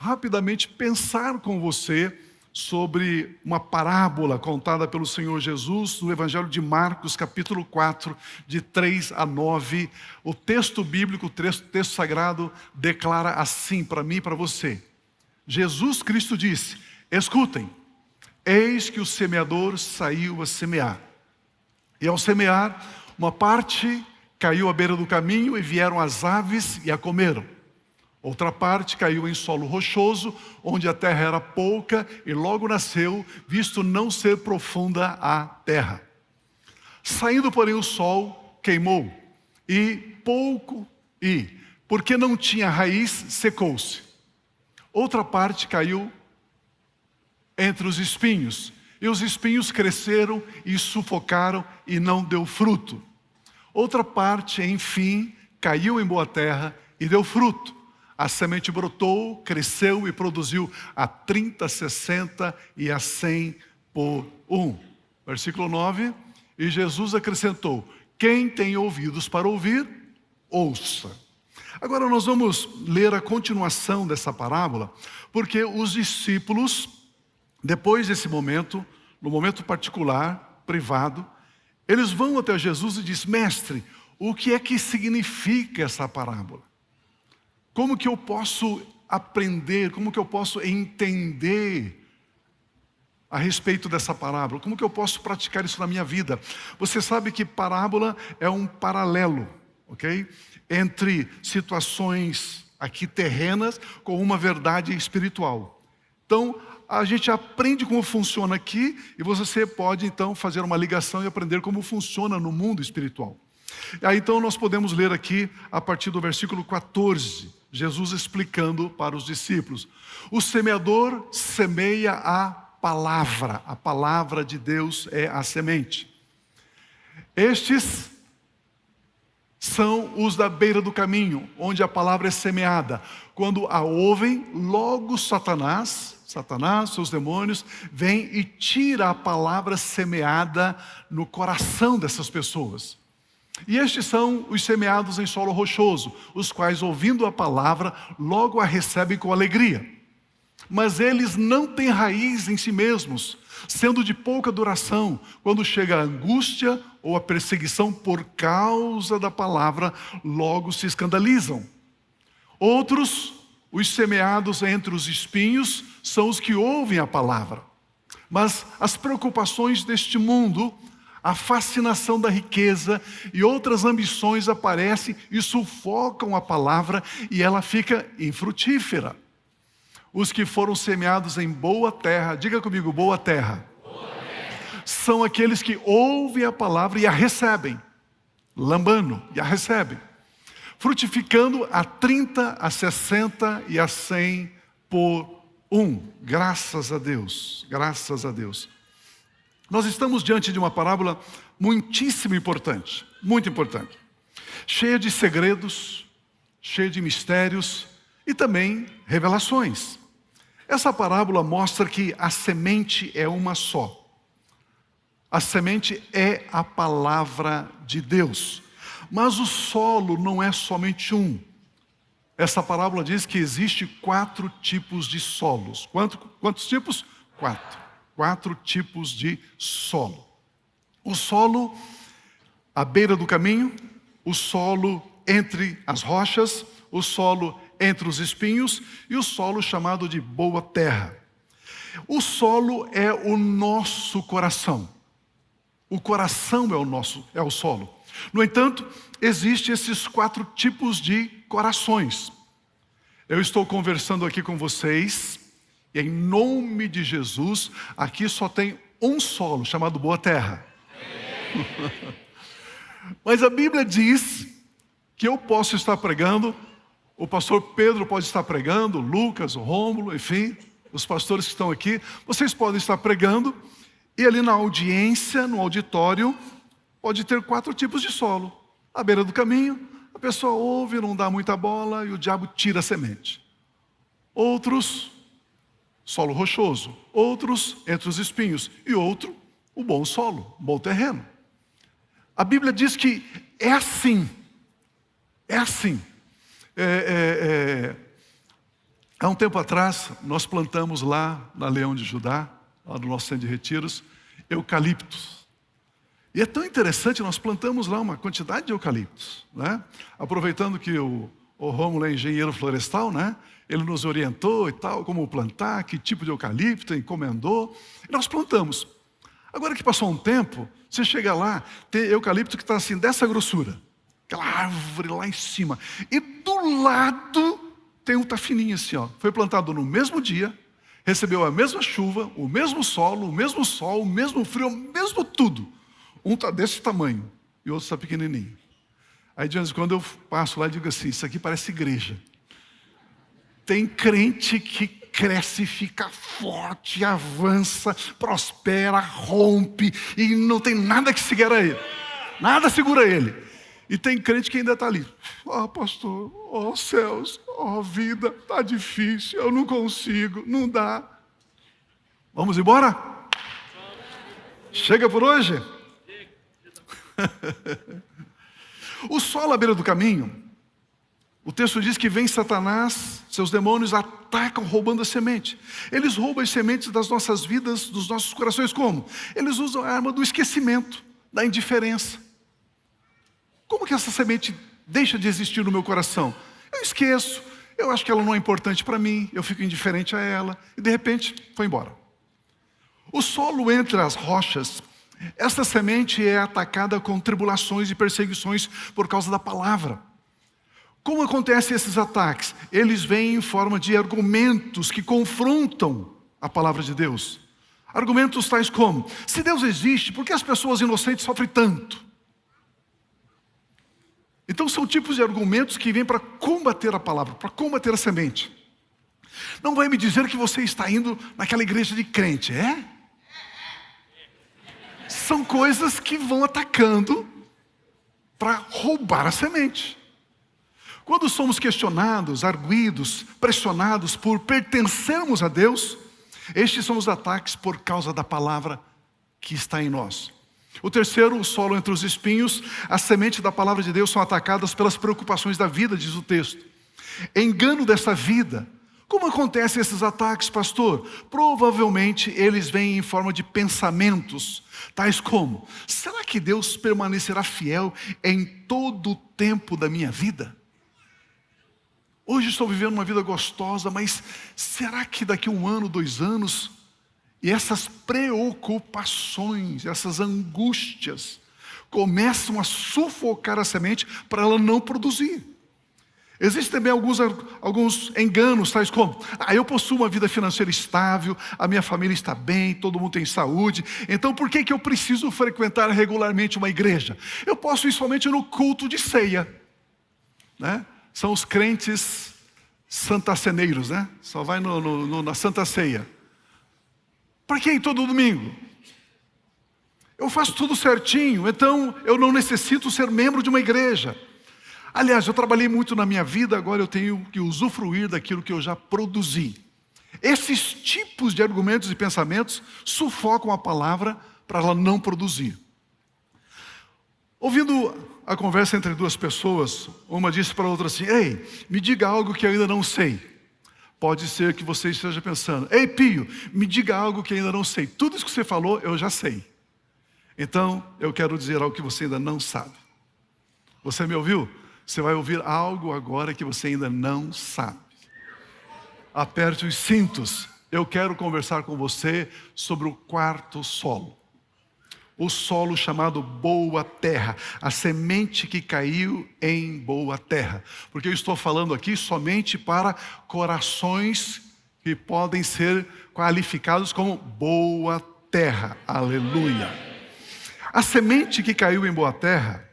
rapidamente pensar com você sobre uma parábola contada pelo Senhor Jesus no Evangelho de Marcos, capítulo 4, de 3 a 9. O texto bíblico, o texto sagrado, declara assim para mim e para você. Jesus Cristo disse: escutem, eis que o semeador saiu a semear. E ao semear, uma parte caiu à beira do caminho e vieram as aves e a comeram. Outra parte caiu em solo rochoso, onde a terra era pouca e logo nasceu, visto não ser profunda a terra. Saindo, porém, o sol queimou, porque não tinha raiz, secou-se. Outra parte caiu entre os espinhos, e os espinhos cresceram e sufocaram e não deu fruto. Outra parte, enfim, caiu em boa terra e deu fruto. A semente brotou, cresceu e produziu a 30, a 60 e a 100 por um. Versículo 9. E Jesus acrescentou: quem tem ouvidos para ouvir, ouça. Agora nós vamos ler a continuação dessa parábola, porque os discípulos, depois desse momento, no momento particular, privado, eles vão até Jesus e dizem: mestre, o que é que significa essa parábola? Como que eu posso aprender, como que eu posso entender a respeito dessa parábola? Como que eu posso praticar isso na minha vida? Você sabe que parábola é um paralelo, ok? Entre situações aqui terrenas com uma verdade espiritual. Então, a gente aprende como funciona aqui e você pode então fazer uma ligação e aprender como funciona no mundo espiritual. Aí então nós podemos ler aqui a partir do versículo 14, Jesus explicando para os discípulos. O semeador semeia a palavra de Deus é a semente. Estes são os da beira do caminho, onde a palavra é semeada. Quando a ouvem, logo Satanás, seus demônios, vem e tira a palavra semeada no coração dessas pessoas. E estes são os semeados em solo rochoso, os quais, ouvindo a palavra, logo a recebem com alegria. Mas eles não têm raiz em si mesmos, sendo de pouca duração. Quando chega a angústia ou a perseguição por causa da palavra, logo se escandalizam. Outros, os semeados entre os espinhos, são os que ouvem a palavra. Mas as preocupações deste mundo, a fascinação da riqueza e outras ambições aparecem e sufocam a palavra e ela fica infrutífera. Os que foram semeados em boa terra, diga comigo, boa terra. São aqueles que ouvem a palavra e a recebem, lambando e a recebem, frutificando a 30, a 60 e a 100 por um. Graças a Deus, graças a Deus. Nós estamos diante de uma parábola muitíssimo importante, muito importante, cheia de segredos, cheia de mistérios e também revelações. Essa parábola mostra que a semente é uma só. A semente é a palavra de Deus. Mas o solo não é somente um. Essa parábola diz que existe 4 tipos de solos. Quantos tipos? 4 tipos de solo. O solo à beira do caminho, o solo entre as rochas, o solo entre os espinhos e o solo chamado de boa terra. O solo é o nosso coração. O coração é o solo. No entanto, existem esses 4 tipos de corações. Eu estou conversando aqui com vocês, e em nome de Jesus, aqui só tem um solo, chamado boa terra. Mas a Bíblia diz que eu posso estar pregando, o pastor Pedro pode estar pregando, Lucas, o Rômulo, enfim, os pastores que estão aqui, vocês podem estar pregando, e ali na audiência, no auditório, pode ter 4 tipos de solo. À beira do caminho, a pessoa ouve, não dá muita bola, e o diabo tira a semente. Outros, solo rochoso. Outros, entre os espinhos. E outro, o bom solo, o bom terreno. A Bíblia diz que é assim. É assim. Há um tempo atrás, nós plantamos lá na Leão de Judá, lá no nosso centro de retiros, eucaliptos. E é tão interessante, nós plantamos lá uma quantidade de eucaliptos, né? Aproveitando que o Rômulo é engenheiro florestal, né? Ele nos orientou e tal, como plantar, que tipo de eucalipto, encomendou, e nós plantamos. Agora que passou um tempo, você chega lá, tem eucalipto que está assim, dessa grossura, aquela árvore lá em cima, e do lado tem um tafininho assim, ó. Foi plantado no mesmo dia, recebeu a mesma chuva, o mesmo solo, o mesmo sol, o mesmo frio, o mesmo tudo. Um está desse tamanho e o outro está pequenininho. Aí de vez em quando eu passo lá e digo assim, isso aqui parece igreja. Tem crente que cresce, fica forte, avança, prospera, rompe e não tem nada que segura ele. Nada segura ele. E tem crente que ainda está ali. Pastor, céus, vida, está difícil, eu não consigo, não dá. Vamos embora? Chega por hoje? O sol à beira do caminho, o texto diz que vem Satanás, seus demônios atacam roubando a semente. Eles roubam as sementes das nossas vidas, dos nossos corações como? Eles usam a arma do esquecimento, da indiferença. Como que essa semente deixa de existir no meu coração? Eu esqueço, eu acho que ela não é importante para mim, eu fico indiferente a ela, e de repente foi embora. O solo entre as rochas, essa semente é atacada com tribulações e perseguições por causa da palavra. Como acontecem esses ataques? Eles vêm em forma de argumentos que confrontam a palavra de Deus. Argumentos tais como, se Deus existe, por que as pessoas inocentes sofrem tanto? Então são tipos de argumentos que vêm para combater a palavra, para combater a semente. Não vai me dizer que você está indo naquela igreja de crente, é? São coisas que vão atacando para roubar a semente. Quando somos questionados, arguidos, pressionados por pertencermos a Deus, estes são os ataques por causa da palavra que está em nós. O terceiro, o solo entre os espinhos, as sementes da palavra de Deus são atacadas pelas preocupações da vida, diz o texto. Engano dessa vida. Como acontecem esses ataques, pastor? Provavelmente eles vêm em forma de pensamentos, tais como, será que Deus permanecerá fiel em todo o tempo da minha vida? Hoje estou vivendo uma vida gostosa, mas será que daqui a 1 ano, 2 anos... E essas preocupações, essas angústias, começam a sufocar a semente para ela não produzir. Existem também alguns enganos, tais como, eu possuo uma vida financeira estável, a minha família está bem, todo mundo tem saúde, então por que eu preciso frequentar regularmente uma igreja? Eu posso ir somente no culto de ceia, né? São os crentes santaceneiros, né? Só vai na Santa Ceia. Para que ir todo domingo? Eu faço tudo certinho, então eu não necessito ser membro de uma igreja. Aliás, eu trabalhei muito na minha vida, agora eu tenho que usufruir daquilo que eu já produzi. Esses tipos de argumentos e pensamentos sufocam a palavra para ela não produzir. Ouvindo a conversa entre duas pessoas, uma disse para a outra assim, ei, me diga algo que eu ainda não sei. Pode ser que você esteja pensando, ei Pio, me diga algo que ainda não sei. Tudo isso que você falou, eu já sei. Então, eu quero dizer algo que você ainda não sabe. Você me ouviu? Você vai ouvir algo agora que você ainda não sabe. Aperte os cintos. Eu quero conversar com você sobre o quarto solo. O solo chamado boa terra, a semente que caiu em boa terra. Porque eu estou falando aqui somente para corações que podem ser qualificados como boa terra. Aleluia. A semente que caiu em boa terra,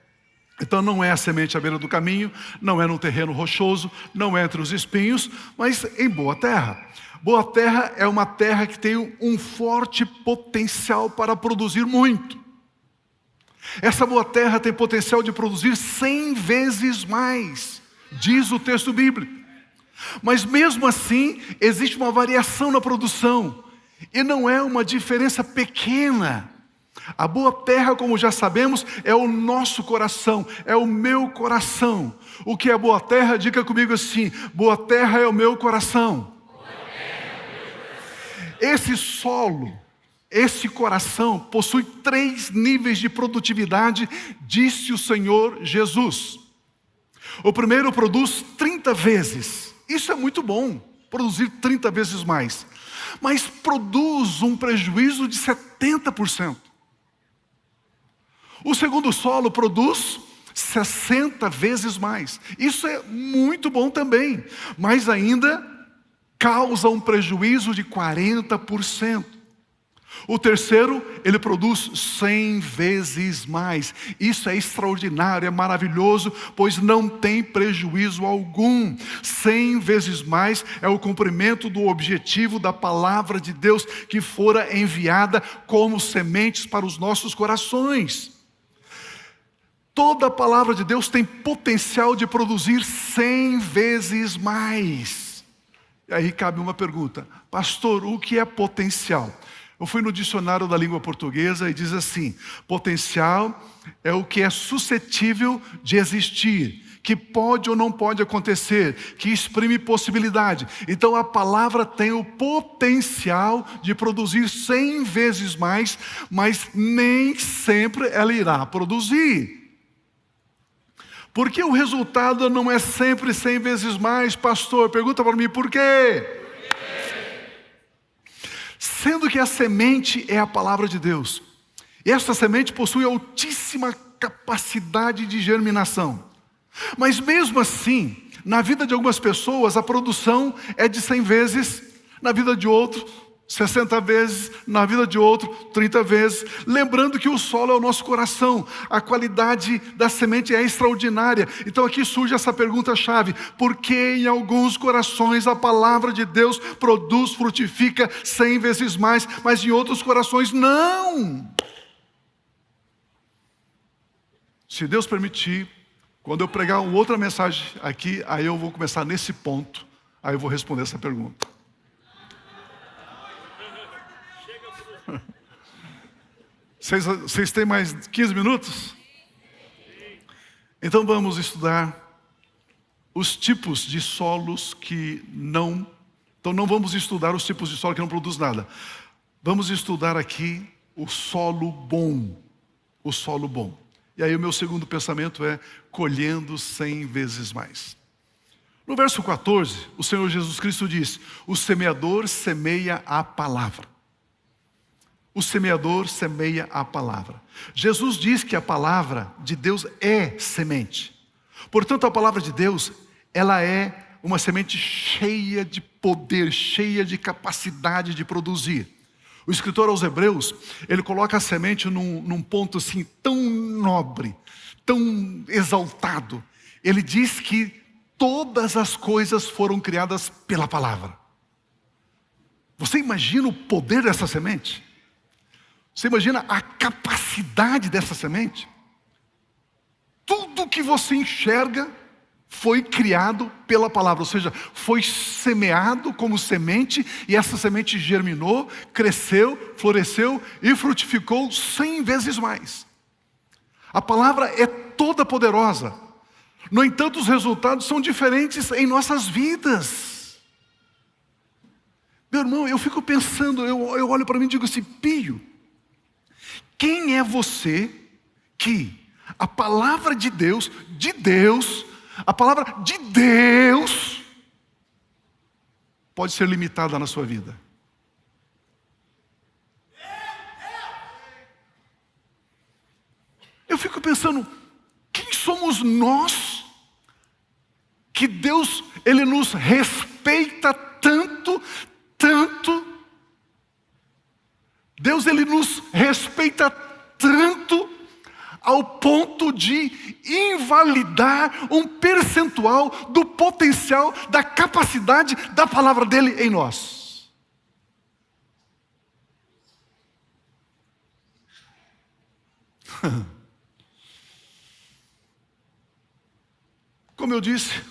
então não é a semente à beira do caminho, não é no terreno rochoso, não é entre os espinhos, mas em boa terra. Boa terra é uma terra que tem um forte potencial para produzir muito. Essa boa terra tem potencial de produzir 100 vezes mais, diz o texto bíblico. Mas mesmo assim, existe uma variação na produção, e não é uma diferença pequena. A boa terra, como já sabemos, é o nosso coração, é o meu coração. O que é boa terra? Diga comigo assim, boa terra é o meu coração. Esse solo, esse coração possui 3 níveis de produtividade, disse o Senhor Jesus. O primeiro produz 30 vezes. Isso é muito bom, produzir 30 vezes mais. Mas produz um prejuízo de 70%. O segundo solo produz 60 vezes mais. Isso é muito bom também, mas ainda causa um prejuízo de 40%. O terceiro, ele produz 100 vezes mais. Isso é extraordinário, é maravilhoso, pois não tem prejuízo algum. 100 vezes mais é o cumprimento do objetivo da palavra de Deus que fora enviada como sementes para os nossos corações. Toda a palavra de Deus tem potencial de produzir 100 vezes mais. E aí cabe uma pergunta: pastor, o que é potencial? Eu fui no dicionário da língua portuguesa e diz assim: potencial é o que é suscetível de existir, que pode ou não pode acontecer, que exprime possibilidade. Então a palavra tem o potencial de produzir 100 vezes mais, mas nem sempre ela irá produzir. Porque o resultado não é sempre 100 vezes mais, pastor? Pergunta para mim, por quê? Sendo que a semente é a palavra de Deus. Esta semente possui altíssima capacidade de germinação. Mas mesmo assim, na vida de algumas pessoas, a produção é de 100 vezes, na vida de outro, 60 vezes, na vida de outro, 30 vezes. Lembrando que o solo é o nosso coração, a qualidade da semente é extraordinária. Então aqui surge essa pergunta-chave: por que em alguns corações a palavra de Deus produz, frutifica 100 vezes mais, mas em outros corações não? Se Deus permitir, quando eu pregar uma outra mensagem aqui, aí eu vou começar nesse ponto, aí eu vou responder essa pergunta. Vocês têm mais 15 minutos? Então vamos estudar os tipos de solos que não... Então não vamos estudar os tipos de solo que não produz nada. Vamos estudar aqui o solo bom. O solo bom. E aí o meu segundo pensamento é colhendo 100 vezes mais. No verso 14, o Senhor Jesus Cristo diz: o semeador semeia a palavra. O semeador semeia a palavra. Jesus diz que a palavra de Deus é semente. Portanto, a palavra de Deus, ela é uma semente cheia de poder, cheia de capacidade de produzir. O escritor aos Hebreus, ele coloca a semente num ponto assim tão nobre, tão exaltado. Ele diz que todas as coisas foram criadas pela palavra. Você imagina o poder dessa semente? Você imagina a capacidade dessa semente? Tudo que você enxerga foi criado pela palavra, ou seja, foi semeado como semente, e essa semente germinou, cresceu, floresceu e frutificou 100 vezes mais. A palavra é toda poderosa. No entanto, os resultados são diferentes em nossas vidas. Meu irmão, eu fico pensando, eu olho para mim e digo assim: Pio, quem é você que a palavra de Deus, a palavra de Deus, pode ser limitada na sua vida? Eu fico pensando, quem somos nós que Deus, Ele nos respeita tanto, tanto. Deus, Ele nos respeita tanto ao ponto de invalidar um percentual do potencial, da capacidade da palavra dEle em nós. Como eu disse,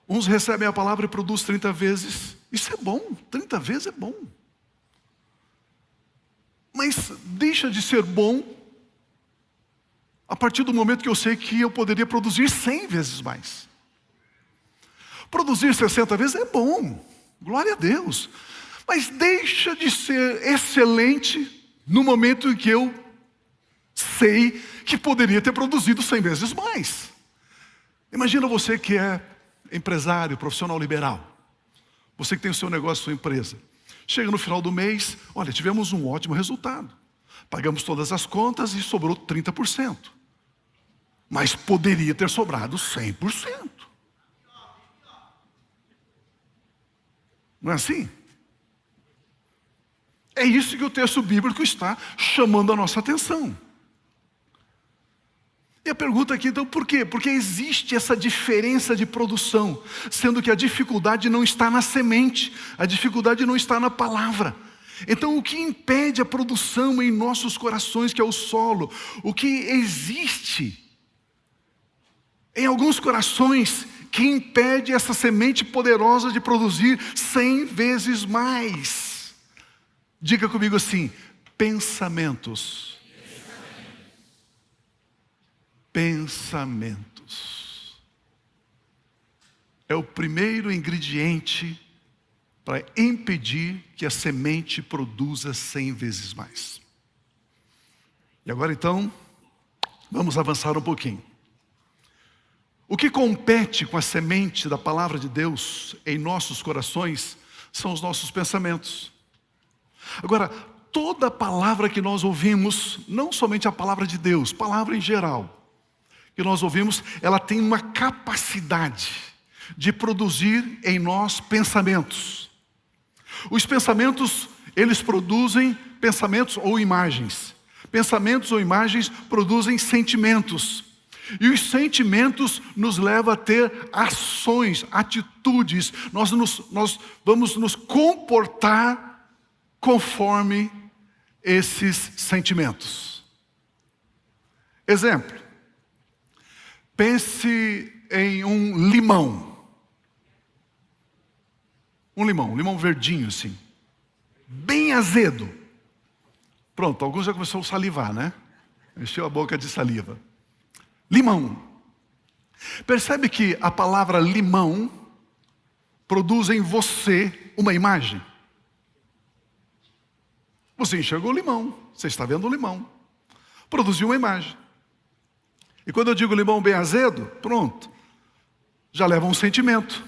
uns recebem a palavra e produzem 30 vezes. Isso é bom, 30 vezes é bom. Mas deixa de ser bom a partir do momento que eu sei que eu poderia produzir 100 vezes mais. Produzir 60 vezes é bom, glória a Deus. mas deixa de ser excelente no momento em que eu sei que poderia ter produzido 100 vezes mais. Imagina você que é empresário, profissional liberal. Você que tem o seu negócio, sua empresa. Chega no final do mês, olha, tivemos um ótimo resultado. Pagamos todas as contas e sobrou 30%. Mas poderia ter sobrado 100%. Não é assim? É isso que o texto bíblico está chamando a nossa atenção. E a pergunta aqui, então, por quê? Porque existe essa diferença de produção, sendo que a dificuldade não está na semente, a dificuldade não está na palavra. Então, o que impede a produção em nossos corações, que é o solo, o que existe em alguns corações que impede essa semente poderosa de produzir 100 vezes mais? Diga comigo assim: pensamentos. Pensamentos. É o primeiro ingrediente para impedir que a semente produza 100 vezes mais. E agora então, vamos avançar um pouquinho. O que compete com a semente da palavra de Deus em nossos corações são os nossos pensamentos. Agora, toda palavra que nós ouvimos, não somente a palavra de Deus, palavra em geral, que nós ouvimos, ela tem uma capacidade de produzir em nós pensamentos. Os pensamentos, eles produzem pensamentos ou imagens. Pensamentos ou imagens produzem sentimentos. E os sentimentos nos levam a ter ações, atitudes. Nós vamos nos comportar conforme esses sentimentos. Exemplo. Pense em um limão. Um limão verdinho assim. Bem azedo. Pronto, alguns já começaram a salivar, né? Encheu a boca de saliva. Limão. Percebe que a palavra limão produz em você uma imagem? Você enxergou o limão, você está vendo o limão. Produziu uma imagem. E quando eu digo limão bem azedo, pronto, já leva um sentimento.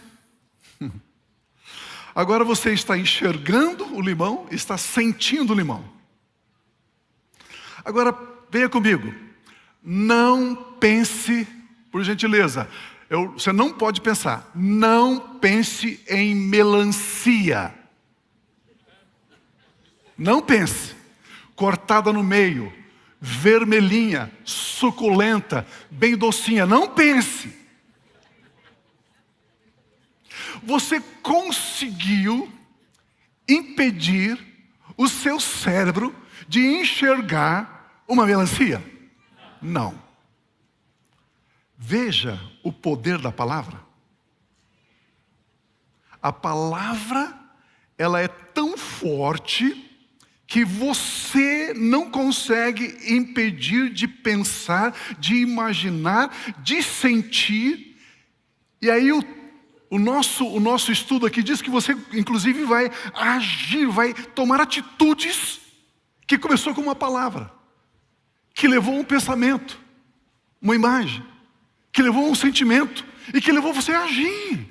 Agora você está enxergando o limão, está sentindo o limão. Agora, venha comigo. Não pense, por gentileza, você não pode pensar, não pense em melancia. Não pense. Cortada no meio, vermelhinha, suculenta, bem docinha. Não pense. Você conseguiu impedir o seu cérebro de enxergar uma melancia? Não. Veja o poder da palavra. A palavra, ela é tão forte que você não consegue impedir de pensar, de imaginar, de sentir. E aí o nosso estudo aqui diz que você, inclusive, vai agir, vai tomar atitudes que começou com uma palavra, que levou um pensamento, uma imagem, que levou um sentimento e que levou você a agir.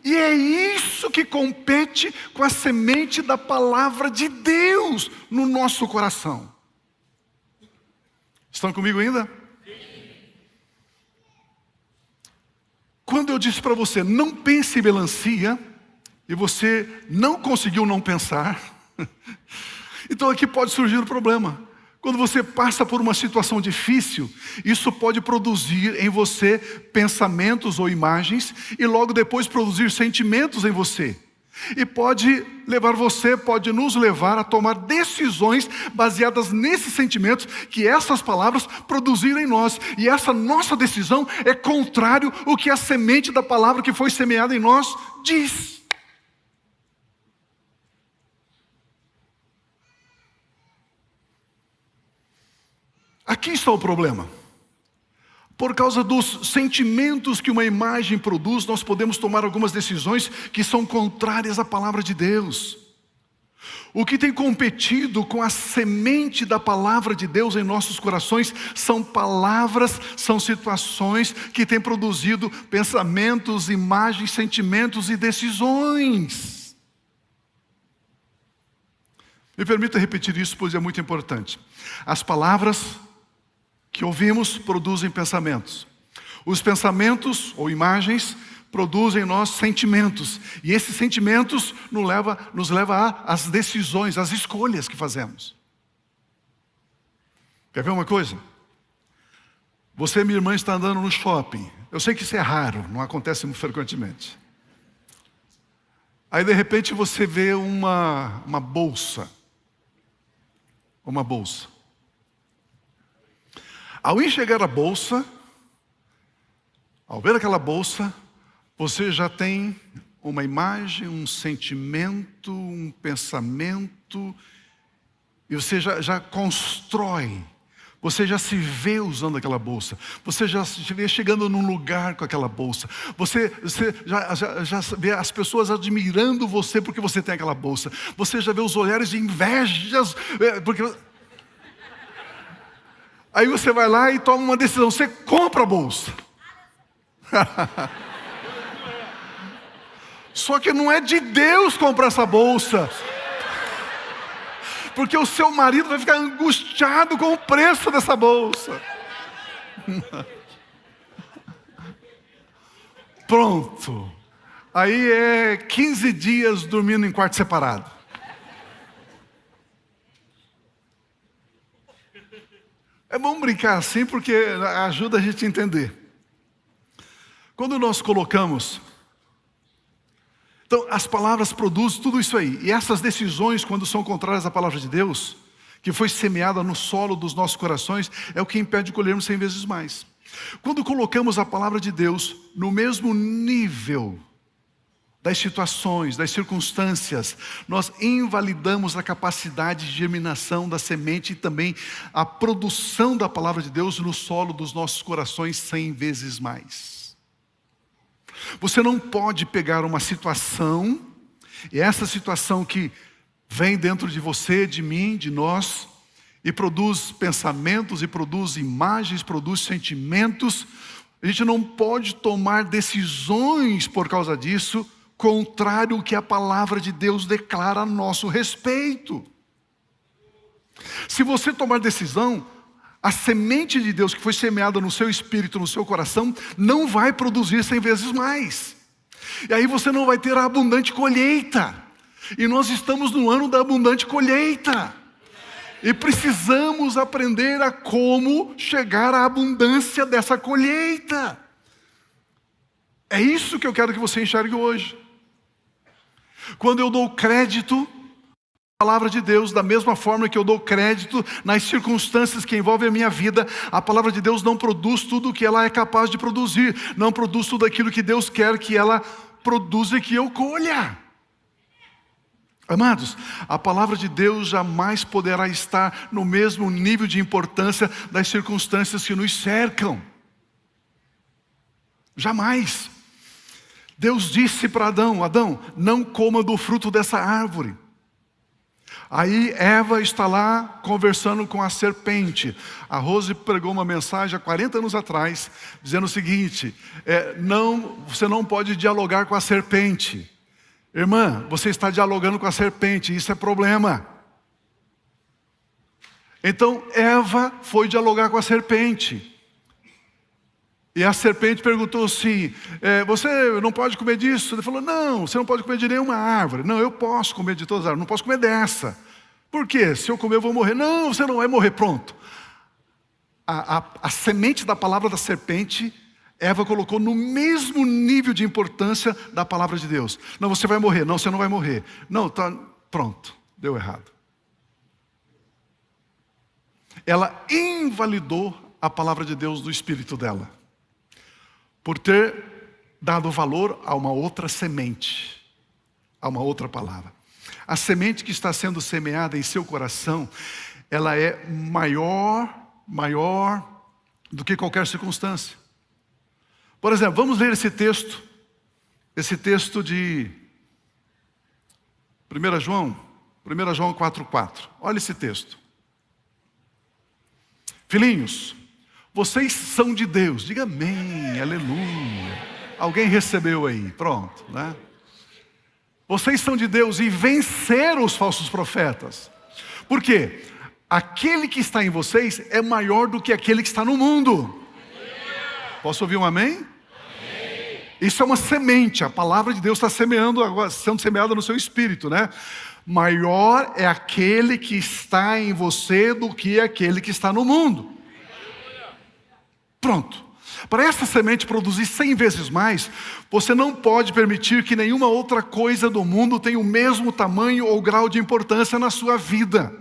E é isso que compete com a semente da palavra de Deus no nosso coração. Estão comigo ainda? Quando eu disse para você, não pense em melancia, e você não conseguiu não pensar, então aqui pode surgir um problema. Quando você passa por uma situação difícil, isso pode produzir em você pensamentos ou imagens, e logo depois produzir sentimentos em você. E pode nos levar a tomar decisões baseadas nesses sentimentos que essas palavras produziram em nós. E essa nossa decisão é contrário ao que a semente da palavra que foi semeada em nós diz. Aqui está o problema. Por causa dos sentimentos que uma imagem produz, nós podemos tomar algumas decisões que são contrárias à palavra de Deus. O que tem competido com a semente da palavra de Deus em nossos corações são palavras, são situações que têm produzido pensamentos, imagens, sentimentos e decisões. Me permita repetir isso, pois é muito importante. As palavras que ouvimos produzem pensamentos. Os pensamentos ou imagens produzem em nós sentimentos. E esses sentimentos nos levam às decisões, às escolhas que fazemos. Quer ver uma coisa? Você, minha irmã, está andando no shopping. Eu sei que isso é raro, não acontece muito frequentemente. Aí, de repente, você vê uma bolsa. Uma bolsa. Ao enxergar a bolsa, ao ver aquela bolsa, você já tem uma imagem, um sentimento, um pensamento, e você já constrói. Você já se vê usando aquela bolsa. Você já se vê chegando num lugar com aquela bolsa. Você já vê as pessoas admirando você porque você tem aquela bolsa. Você já vê os olhares de invejas. Porque... Aí você vai lá e toma uma decisão. Você compra a bolsa. Só que não é de Deus comprar essa bolsa. Porque o seu marido vai ficar angustiado com o preço dessa bolsa. Pronto. Aí é 15 dias dormindo em quarto separado. É bom brincar assim porque ajuda a gente a entender. Quando nós colocamos... Então, as palavras produzem tudo isso aí. E essas decisões, quando são contrárias à palavra de Deus, que foi semeada no solo dos nossos corações, é o que impede de colhermos 100 vezes mais. Quando colocamos a palavra de Deus no mesmo nível das situações, das circunstâncias, nós invalidamos a capacidade de germinação da semente e também a produção da palavra de Deus no solo dos nossos corações 100 vezes mais. Você não pode pegar uma situação, e essa situação que vem dentro de você, de mim, de nós, e produz pensamentos, e produz imagens, produz sentimentos. A gente não pode tomar decisões por causa disso, contrário ao que a palavra de Deus declara a nosso respeito. Se você tomar decisão, a semente de Deus que foi semeada no seu espírito, no seu coração, não vai produzir 100 vezes mais. E aí você não vai ter a abundante colheita. E nós estamos no ano da abundante colheita. E precisamos aprender a como chegar à abundância dessa colheita. É isso que eu quero que você enxergue hoje. Quando eu dou crédito palavra de Deus, da mesma forma que eu dou crédito nas circunstâncias que envolvem a minha vida, a palavra de Deus não produz tudo o que ela é capaz de produzir, não produz tudo aquilo que Deus quer que ela produza e que eu colha. Amados, a palavra de Deus jamais poderá estar no mesmo nível de importância das circunstâncias que nos cercam. Jamais. Deus disse para Adão: Adão, não coma do fruto dessa árvore. Aí Eva está lá conversando com a serpente. A Rose pregou uma mensagem há 40 anos atrás, dizendo o seguinte: você não pode dialogar com a serpente. Irmã, você está dialogando com a serpente, isso é problema. Então Eva foi dialogar com a serpente. E a serpente perguntou assim: você não pode comer disso? Ele falou: não, você não pode comer de nenhuma árvore. Não, eu posso comer de todas as árvores, não posso comer dessa. Por quê? Se eu comer eu vou morrer. Não, você não vai morrer, pronto. A semente da palavra da serpente, Eva colocou no mesmo nível de importância da palavra de Deus. Não, você vai morrer. Não, você não vai morrer. Não, tá, pronto, deu errado. Ela invalidou a palavra de Deus do espírito dela, por ter dado valor a uma outra semente, a uma outra palavra. A semente que está sendo semeada em seu coração, ela é maior do que qualquer circunstância. Por exemplo, vamos ler esse texto de 1 João, 1 João 4,4. Olha esse texto. Filhinhos, vocês são de Deus. Diga amém, aleluia. Alguém recebeu aí, pronto, né? Vocês são de Deus e venceram os falsos profetas. Por quê? Aquele que está em vocês é maior do que aquele que está no mundo. Posso ouvir um amém? Isso é uma semente, a palavra de Deus está semeando agora, sendo semeada no seu espírito, né? Maior é aquele que está em você do que aquele que está no mundo. Pronto. Para essa semente produzir 100 vezes mais, você não pode permitir que nenhuma outra coisa do mundo tenha o mesmo tamanho ou grau de importância na sua vida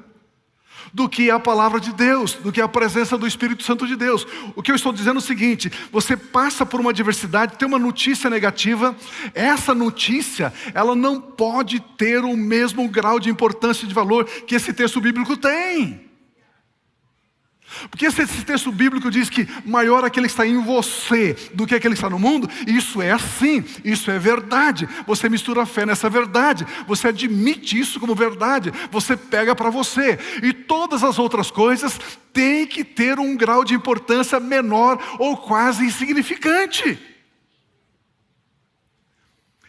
do que a palavra de Deus, do que a presença do Espírito Santo de Deus. O que eu estou dizendo é o seguinte: você passa por uma adversidade, tem uma notícia negativa, essa notícia, ela não pode ter o mesmo grau de importância e de valor que esse texto bíblico tem. Porque se esse texto bíblico diz que maior é aquele que está em você do que aquele que está no mundo, isso é assim, isso é verdade. Você mistura a fé nessa verdade, você admite isso como verdade, você pega para você. E todas as outras coisas têm que ter um grau de importância menor ou quase insignificante.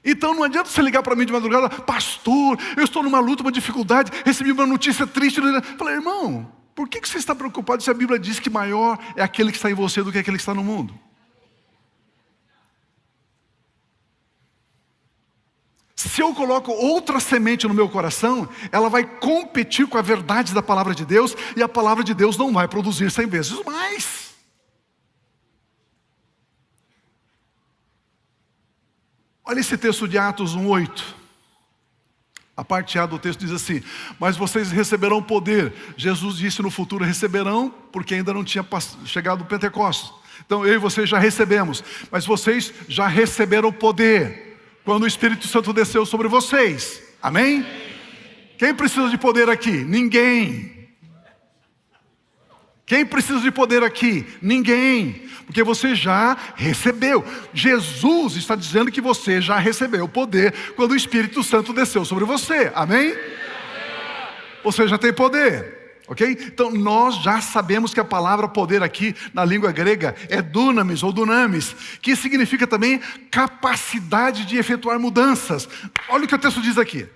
Então não adianta você ligar para mim de madrugada: pastor, eu estou numa luta, uma dificuldade, recebi uma notícia triste. Eu falei: irmão, por que você está preocupado se a Bíblia diz que maior é aquele que está em você do que aquele que está no mundo? Se eu coloco outra semente no meu coração, ela vai competir com a verdade da palavra de Deus, e a palavra de Deus não vai produzir 100 vezes mais. Olha esse texto de Atos 1:8. A parte A do texto diz assim: mas vocês receberão poder. Jesus disse: no futuro receberão, porque ainda não tinha chegado o Pentecostes. Então eu e vocês já recebemos, mas vocês já receberam poder quando o Espírito Santo desceu sobre vocês. Amém? Quem precisa de poder aqui? Ninguém. Quem precisa de poder aqui? Ninguém. Porque você já recebeu. Jesus está dizendo que você já recebeu o poder quando o Espírito Santo desceu sobre você. Amém? Você já tem poder. Ok? Então nós já sabemos que a palavra poder aqui na língua grega é dunamis ou dunamis, que significa também capacidade de efetuar mudanças. Olha o que o texto diz aqui.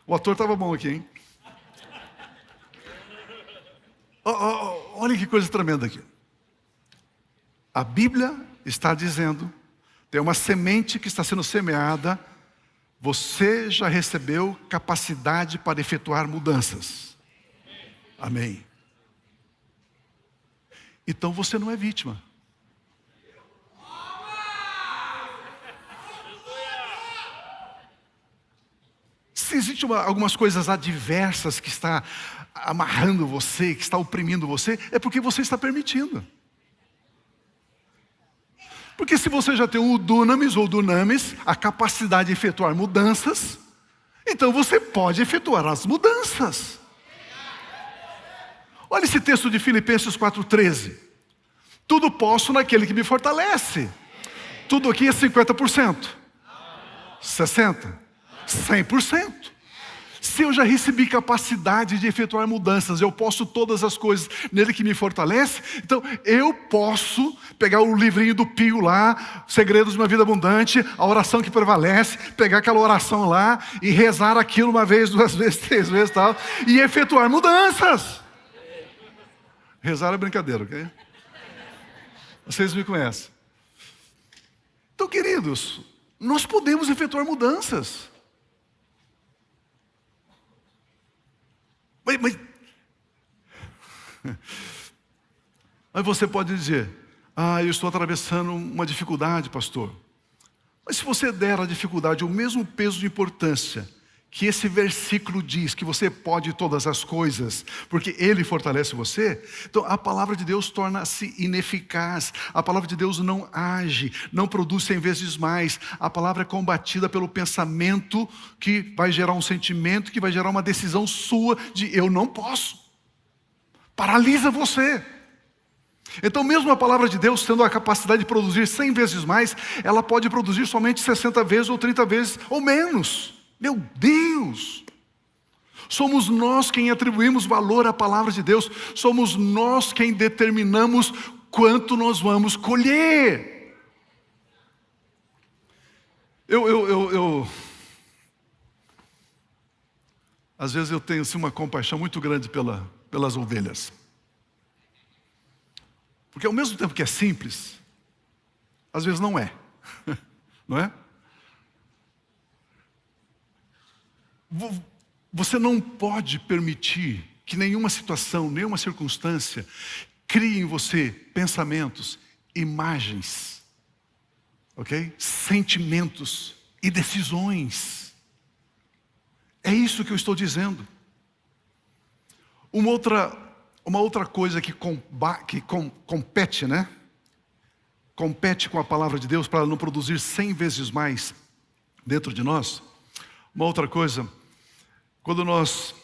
O ator estava bom aqui, hein? Olha que coisa tremenda aqui. A Bíblia está dizendo, tem uma semente que está sendo semeada, você já recebeu capacidade para efetuar mudanças. Amém. Então você não é vítima. Se existem algumas coisas adversas que está amarrando você, que está oprimindo você, é porque você está permitindo. Porque se você já tem o dunamis ou dunamis, a capacidade de efetuar mudanças, então você pode efetuar as mudanças. Olha esse texto de Filipenses 4,13. Tudo posso naquele que me fortalece. Tudo aqui é 50%, 60%, 100%. Se eu já recebi capacidade de efetuar mudanças, eu posso todas as coisas nele que me fortalece, então eu posso pegar o livrinho do Pio lá, Segredos de uma Vida Abundante, a oração que prevalece, pegar aquela oração lá e rezar aquilo uma vez, 2 vezes, 3 vezes tal, e efetuar mudanças. Rezar é brincadeira, ok? Vocês me conhecem. Então, queridos, nós podemos efetuar mudanças. Mas você pode dizer: eu estou atravessando uma dificuldade, pastor. Mas se você der à dificuldade o mesmo peso de importância que esse versículo diz, que você pode todas as coisas, porque Ele fortalece você, então a palavra de Deus torna-se ineficaz. A palavra de Deus não age, não produz 100 vezes mais. A palavra é combatida pelo pensamento, que vai gerar um sentimento, que vai gerar uma decisão sua de eu não posso. Paralisa você. Então mesmo a palavra de Deus tendo a capacidade de produzir 100 vezes mais, ela pode produzir somente 60 vezes ou 30 vezes ou menos. Meu Deus! Somos nós quem atribuímos valor à palavra de Deus. Somos nós quem determinamos quanto nós vamos colher. Às vezes eu tenho assim, uma compaixão muito grande pelas ovelhas. Porque ao mesmo tempo que é simples, às vezes não é. Não é? Você não pode permitir que nenhuma situação, nenhuma circunstância crie em você pensamentos, imagens, ok? Sentimentos e decisões. É isso que eu estou dizendo. Uma outra coisa que compete, né? Compete com a palavra de Deus para não produzir 100 vezes mais dentro de nós. Uma outra coisa, quando nós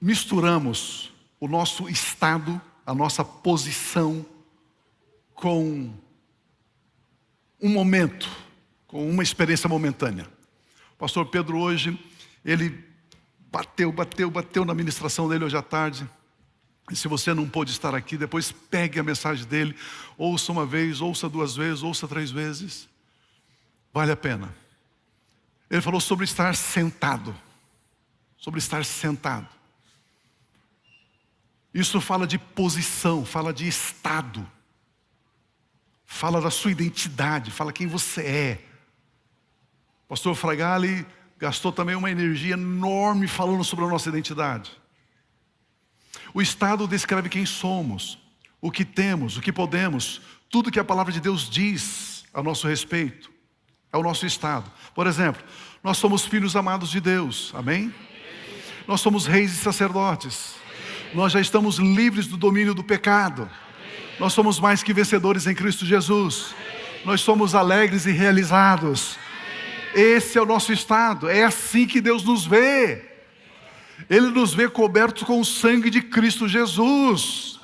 misturamos o nosso estado, a nossa posição com um momento, com uma experiência momentânea. O pastor Pedro hoje, ele bateu na ministração dele hoje à tarde. E se você não pôde estar aqui, depois pegue a mensagem dele, ouça uma vez, ouça 2 vezes, ouça 3 vezes. Vale a pena. Ele falou sobre estar sentado. Sobre estar sentado. Isso fala de posição, fala de estado. Fala da sua identidade, fala quem você é. O pastor Fragali gastou também uma energia enorme falando sobre a nossa identidade. O estado descreve quem somos, o que temos, o que podemos, tudo que a palavra de Deus diz a nosso respeito. É o nosso estado. Por exemplo, nós somos filhos amados de Deus, amém? Nós somos reis e sacerdotes. Nós já estamos livres do domínio do pecado. Nós somos mais que vencedores em Cristo Jesus. Nós somos alegres e realizados. Esse é o nosso estado, é assim que Deus nos vê. Ele nos vê cobertos com o sangue de Cristo Jesus.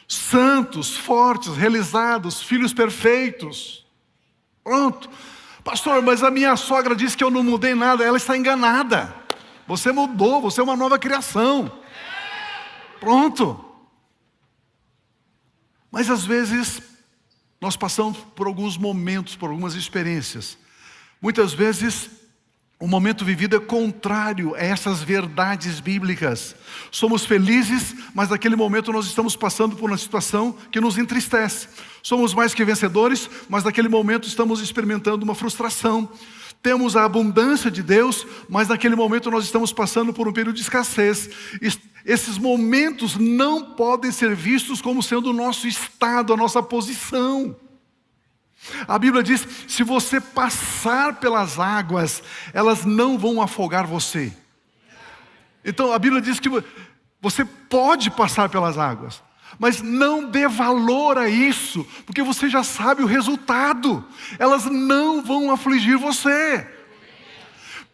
Santos, fortes, realizados, filhos perfeitos. Pronto. Pastor, mas a minha sogra disse que eu não mudei nada. Ela está enganada. Você mudou, você é uma nova criação. Pronto. Mas às vezes nós passamos por alguns momentos, por algumas experiências. Muitas vezes o momento vivido é contrário a essas verdades bíblicas. Somos felizes, mas naquele momento nós estamos passando por uma situação que nos entristece. Somos mais que vencedores, mas naquele momento estamos experimentando uma frustração. Temos a abundância de Deus, mas naquele momento nós estamos passando por um período de escassez. Esses momentos não podem ser vistos como sendo o nosso estado, a nossa posição. A Bíblia diz, se você passar pelas águas, elas não vão afogar você. Então a Bíblia diz que você pode passar pelas águas, mas não dê valor a isso, porque você já sabe o resultado. Elas não vão afligir você.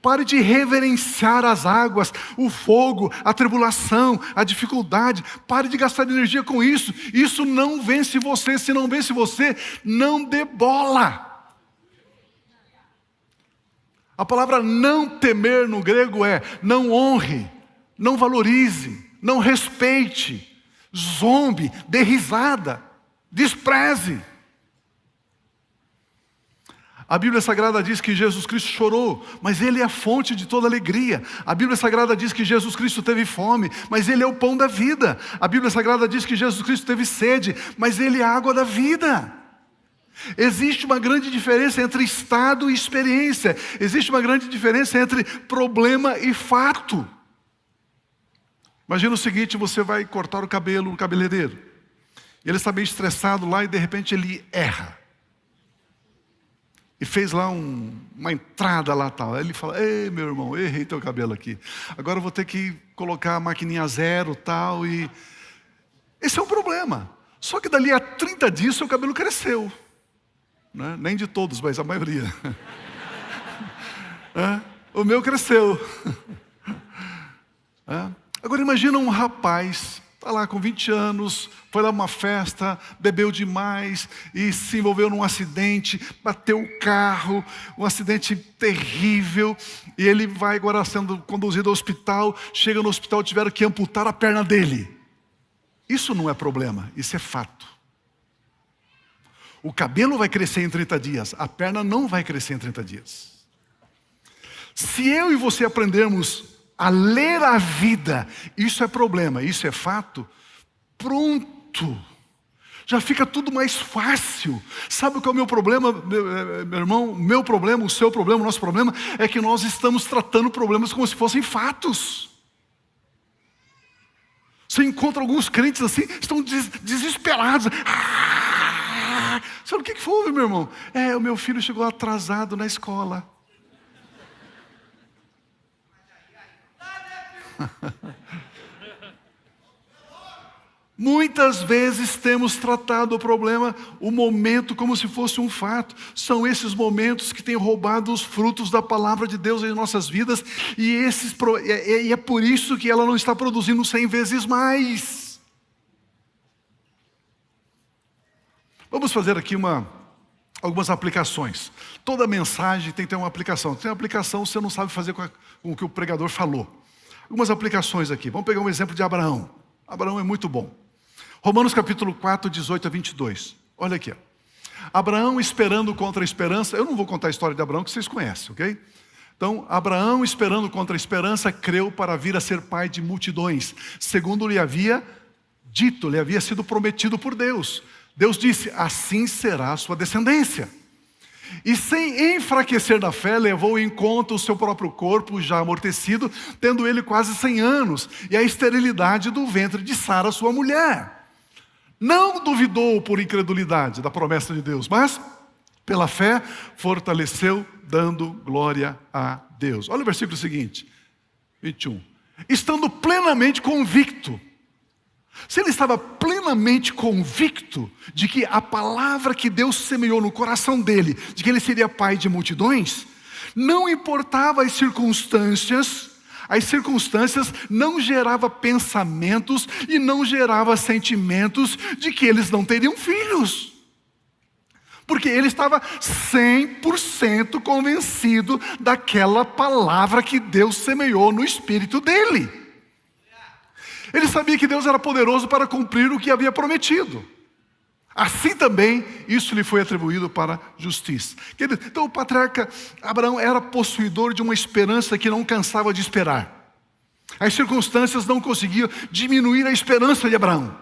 Pare de reverenciar as águas, o fogo, a tribulação, a dificuldade. Pare de gastar energia com isso. Isso não vence você. Se não vence você, não dê bola. A palavra não temer no grego é não honre, não valorize, não respeite, zombe, dê risada, despreze. A Bíblia Sagrada diz que Jesus Cristo chorou, mas Ele é a fonte de toda alegria. A Bíblia Sagrada diz que Jesus Cristo teve fome, mas Ele é o pão da vida. A Bíblia Sagrada diz que Jesus Cristo teve sede, mas Ele é a água da vida. Existe uma grande diferença entre estado e experiência. Existe uma grande diferença entre problema e fato. Imagina o seguinte, você vai cortar o cabelo no cabeleireiro. Ele está bem estressado lá e de repente ele erra. E fez lá uma entrada lá tal. Aí ele fala, ei meu irmão, errei teu cabelo aqui. Agora eu vou ter que colocar a maquininha zero tal. E esse é um problema. Só que dali a 30 dias seu cabelo cresceu. Né? Nem de todos, mas a maioria. O meu cresceu. Agora imagina um rapaz Está lá com 20 anos, foi lá uma festa, bebeu demais e se envolveu num acidente, bateu o carro, um acidente terrível, e ele vai agora sendo conduzido ao hospital, chega no hospital, tiveram que amputar a perna dele. Isso não é problema, isso é fato. O cabelo vai crescer em 30 dias, a perna não vai crescer em 30 dias. Se eu e você aprendermos a ler a vida, isso é problema, isso é fato, pronto. Já fica tudo mais fácil. Sabe qual é o meu problema, meu irmão? Meu problema, o seu problema, o nosso problema, é que nós estamos tratando problemas como se fossem fatos. Você encontra alguns crentes assim, estão desesperados. Sabe o que foi, meu irmão? O meu filho chegou atrasado na escola. Muitas vezes temos tratado o problema, o momento, como se fosse um fato. São esses momentos que têm roubado os frutos da palavra de Deus em nossas vidas, e é por isso que ela não está produzindo 100 vezes mais. Vamos fazer aqui algumas aplicações. Toda mensagem tem que ter uma aplicação. Tem uma aplicação, você não sabe fazer com o que o pregador falou. Algumas aplicações aqui. Vamos pegar um exemplo de Abraão. Abraão é muito bom. Romanos capítulo 4, 18 a 22. Olha aqui. Abraão esperando contra a esperança. Eu não vou contar a história de Abraão, que vocês conhecem, ok? Então, Abraão esperando contra a esperança, creu para vir a ser pai de multidões, segundo lhe havia dito, lhe havia sido prometido por Deus. Deus disse, assim será a sua descendência. E sem enfraquecer da fé, levou em conta o seu próprio corpo já amortecido, tendo ele quase 100 anos, e a esterilidade do ventre de Sara, sua mulher. Não duvidou por incredulidade da promessa de Deus, mas pela fé fortaleceu, dando glória a Deus. Olha o versículo seguinte, 21. Estando plenamente convicto. Se ele estava plenamente convicto de que a palavra que Deus semeou no coração dele, de que ele seria pai de multidões, não importava as circunstâncias não geravam pensamentos e não geravam sentimentos de que eles não teriam filhos. Porque ele estava 100% convencido daquela palavra que Deus semeou no espírito dele. Ele sabia que Deus era poderoso para cumprir o que havia prometido. Assim também, isso lhe foi atribuído para justiça. Então o patriarca Abraão era possuidor de uma esperança que não cansava de esperar. As circunstâncias não conseguiam diminuir a esperança de Abraão.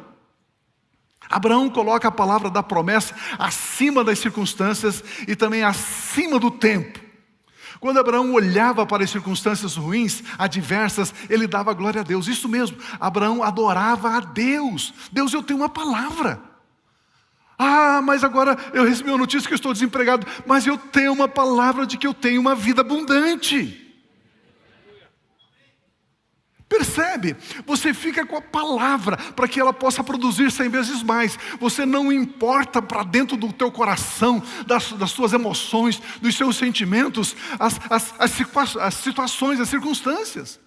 Abraão coloca a palavra da promessa acima das circunstâncias e também acima do tempo. Quando Abraão olhava para as circunstâncias ruins, adversas, ele dava glória a Deus. Isso mesmo, Abraão adorava a Deus. Deus, eu tenho uma palavra. Mas agora eu recebi uma notícia que eu estou desempregado. Mas eu tenho uma palavra de que eu tenho uma vida abundante. Percebe? Você fica com a palavra para que ela possa produzir 100 vezes mais. Você não importa para dentro do teu coração, das suas emoções, dos seus sentimentos, as situações, as circunstâncias.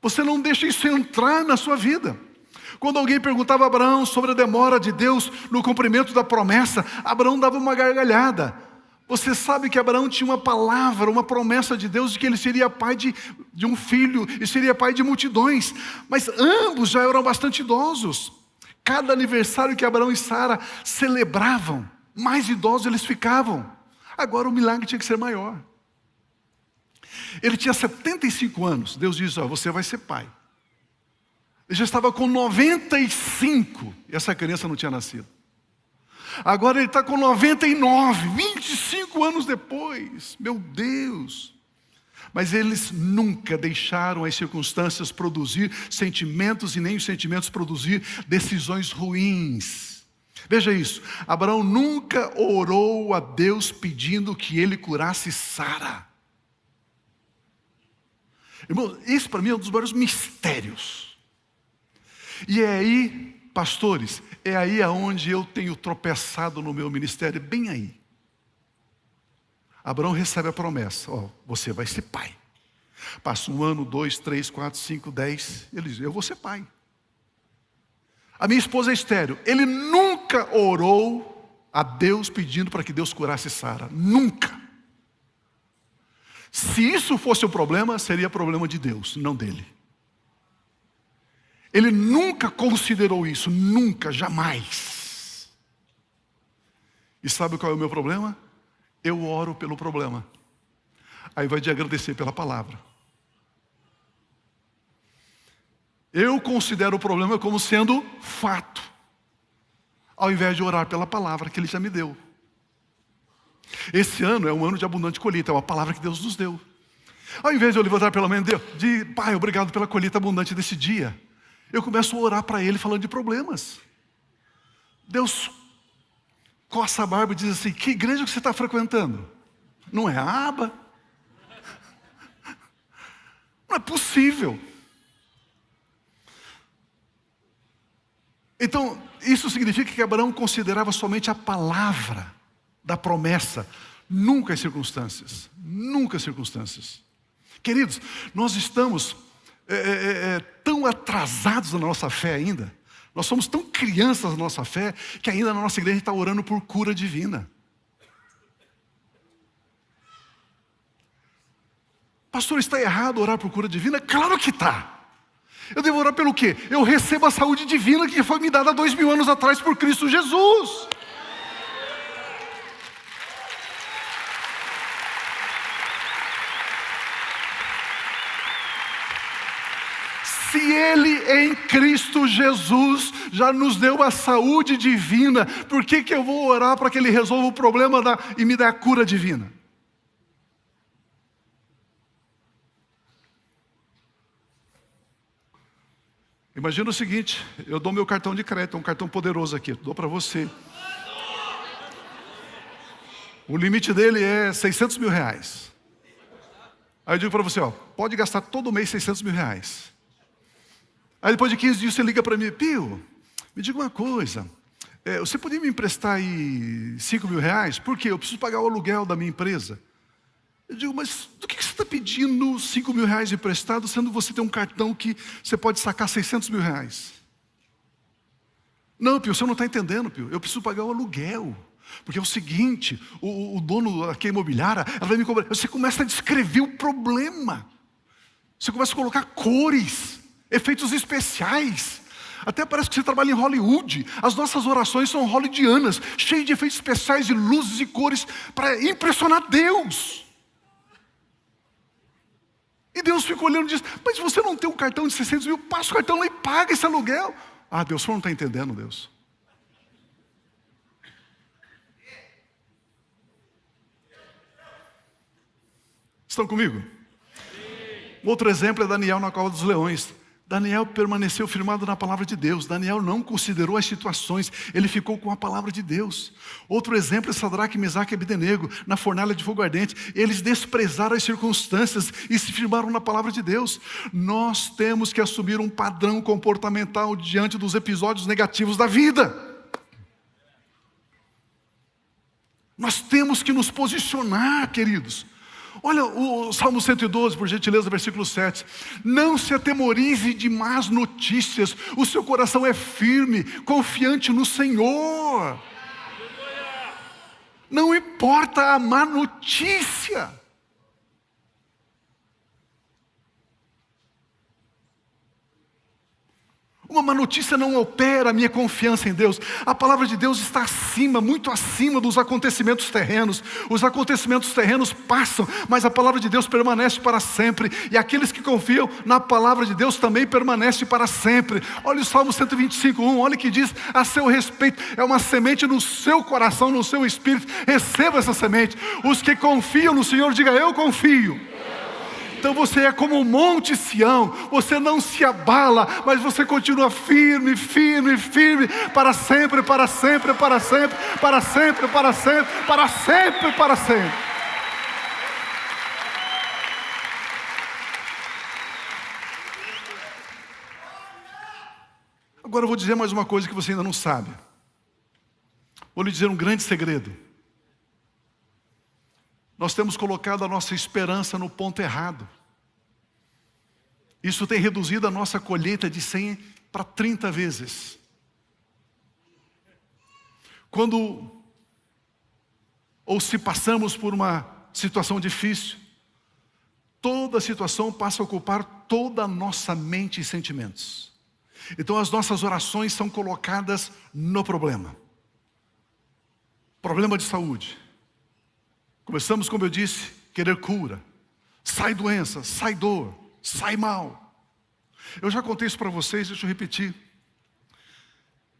Você não deixa isso entrar na sua vida. Quando alguém perguntava a Abraão sobre a demora de Deus no cumprimento da promessa, Abraão dava uma gargalhada. Você sabe que Abraão tinha uma palavra, uma promessa de Deus de que ele seria pai de um filho e seria pai de multidões. Mas ambos já eram bastante idosos. Cada aniversário que Abraão e Sara celebravam, mais idosos eles ficavam. Agora o milagre tinha que ser maior. Ele tinha 75 anos. Deus diz, você vai ser pai. Ele já estava com 95 e essa criança não tinha nascido. Agora ele está com 99, 25 anos depois. Meu Deus! Mas eles nunca deixaram as circunstâncias produzir sentimentos e nem os sentimentos produzir decisões ruins. Veja isso, Abraão nunca orou a Deus pedindo que ele curasse Sara. Irmão, esse para mim é um dos maiores mistérios. E é aí, pastores, é aí aonde eu tenho tropeçado no meu ministério, bem aí. Abraão recebe a promessa, você vai ser pai. Passa 1 ano, 2, 3, 4, 5, 10, ele diz, eu vou ser pai. A minha esposa é estéril. Ele nunca orou a Deus pedindo para que Deus curasse Sara. Nunca. Se isso fosse o problema, seria problema de Deus, não dele. Ele nunca considerou isso, nunca, jamais. E sabe qual é o meu problema? Eu oro pelo problema, ao invés de agradecer pela palavra. Eu considero o problema como sendo fato, ao invés de orar pela palavra que Ele já me deu. Esse ano é um ano de abundante colheita, é uma palavra que Deus nos deu. Ao invés de eu levantar pela manhã de Pai, obrigado pela colheita abundante desse dia, eu começo a orar para Ele falando de problemas. Deus coça a barba e diz assim: que igreja que você está frequentando? Não é a aba? Não é possível. Então, isso significa que Abraão considerava somente a palavra da promessa, nunca as circunstâncias. Nunca as circunstâncias. Queridos, nós estamos tão atrasados na nossa fé ainda. Nós somos tão crianças na nossa fé que ainda na nossa igreja está orando por cura divina. Pastor, está errado orar por cura divina? Claro que está. Eu devo orar pelo quê? Eu recebo a saúde divina que foi me dada 2000 anos atrás por Cristo Jesus. Se Ele em Cristo Jesus já nos deu a saúde divina, por que eu vou orar para que Ele resolva o problema e me dê a cura divina? Imagina o seguinte, eu dou meu cartão de crédito, um cartão poderoso aqui, dou para você. O limite dele é 600 mil reais. Aí eu digo para você, pode gastar todo mês 600 mil reais. Aí depois de 15 dias você liga para mim: Pio, me diga uma coisa, você poderia me emprestar aí 5 mil reais? Por quê? Eu preciso pagar o aluguel da minha empresa. Eu digo: mas do que você está pedindo 5 mil reais emprestado, sendo você tem um cartão que você pode sacar 600 mil reais? Não, Pio, você não está entendendo, Pio. Eu preciso pagar o aluguel. Porque é o seguinte, o dono aqui imobiliária, ela vai me cobrar. Você começa a descrever o problema. Você começa a colocar cores, efeitos especiais. Até parece que você trabalha em Hollywood. As nossas orações são hollywoodianas, cheias de efeitos especiais e luzes e cores para impressionar Deus. E Deus fica olhando e diz: mas você não tem um cartão de 600 mil? Passa o cartão lá e paga esse aluguel. Ah, Deus, o senhor não está entendendo, Deus. Estão comigo? Outro exemplo é Daniel na cova dos leões. Daniel permaneceu firmado na palavra de Deus. Daniel não considerou as situações, ele ficou com a palavra de Deus. Outro exemplo é Sadraque, Mesaque e Abdenego, na fornalha de fogo ardente. Eles desprezaram as circunstâncias e se firmaram na palavra de Deus. Nós temos que assumir um padrão comportamental diante dos episódios negativos da vida. Nós temos que nos posicionar, queridos. Olha o Salmo 112, por gentileza, versículo 7. Não se atemorize de más notícias, o seu coração é firme, confiante no Senhor. Não importa a má notícia. Uma má notícia não opera a minha confiança em Deus. A palavra de Deus está acima, muito acima dos acontecimentos terrenos. Os acontecimentos terrenos passam, mas a palavra de Deus permanece para sempre. E aqueles que confiam na palavra de Deus também permanecem para sempre. Olha o Salmo 125:1, olha o que diz a seu respeito. É uma semente no seu coração, no seu espírito. Receba essa semente. Os que confiam no Senhor, diga: eu confio. Então você é como o monte Sião, você não se abala, mas você continua firme, firme, firme, para sempre, para sempre, para sempre, para sempre, para sempre, para sempre, para sempre. Agora eu vou dizer mais uma coisa que você ainda não sabe. Vou lhe dizer um grande segredo. Nós temos colocado a nossa esperança no ponto errado. Isso tem reduzido a nossa colheita de 100 para 30 vezes. Quando, ou se passamos por uma situação difícil, toda situação passa a ocupar toda a nossa mente e sentimentos. Então as nossas orações são colocadas no problema. Problema de saúde. Começamos, como eu disse, querer cura. Sai doença, sai dor, sai mal. Eu já contei isso para vocês, deixa eu repetir.